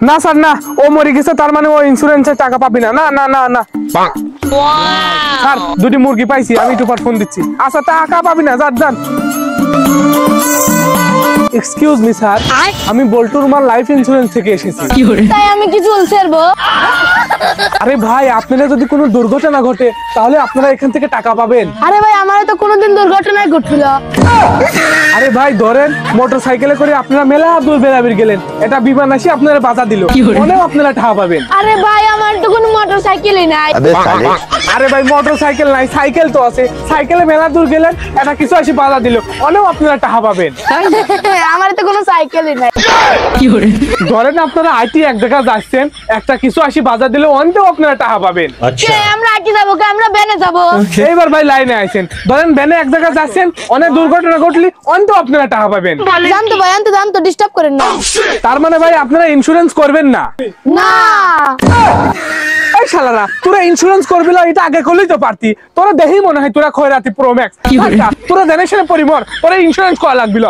না স্যার না, ও মরে গেছে তার মানে ও ইন্স্যুরেন্সের টাকা পাবি না। না না না না স্যার, দুটি মুরগি পাইছি, আমি একটু পর ফোন দিচ্ছি। আচ্ছা টাকা পাবি না, যান যান। এক্সকিউজ মি স্যার, আমি বল্টুর মার লাইফ ইন্স্যুরেন্স থেকে এসেছি। তাই আমি কি চলছে আরে ভাই, আপনাদের যদি কোনো দুর্ঘটনা ঘটে তাহলে আপনারা এখান থেকে টাকা পাবেন। আরে ভাই আমার তো কোনোদিন দুর্ঘটনায় ঘটছিল। আরে ভাই ধরেন, মোটরসাইকেলে করে আপনারা মেলা দূর বেড়াবির গেলেন, এটা বিমান আসি আপনারা বাধা দিল, অনেক আপনারা টাকা পাবেন। আরে ভাই আমার তো কোনো মোটরসাইকেলই নাই। আরে ভাই মোটরসাইকেল নাই, সাইকেল তো আছে, সাইকেলে মেলা দূর গেলেন, এটা কিছু আসি বাধা দিল, অনেক আপনারা টাকা পাবেন। আমার তো কোনো সাইকেলই নাই। ধরেন আপনারা আইটি এক জায়গায় যাচ্ছেন, একটা কিছু আসি বাধা দিলে অনেক আপনারা টাকা পাবেন। কে আমরা আইটি যাবো, কে আমরা বেনে যাবো? এইবার ভাই লাইনে আইছেন, ধরেন ভ্যানে এক জায়গায় যাচ্ছেন, অনেক দুর্ঘটনা ঘটলি অনেক আপনারা টাকা পাবেন। জানতো ভাই, জানতো ডিস্টার্ব করেন না। তার মানে ভাই আপনারা ইন্স্যুরেন্স করবেন না? না এই শালারা, তোরা ইন্স্যুরেন্স করবি না, এটা আগে করলেই তো পারতি। তোরা দেখেই মনে হয় তোরা খয়রাতি প্রো ম্যাক্স। তোরা জেনে শুনে পরিমর, তোরা ইন্স্যুরেন্স করা লাগবিল।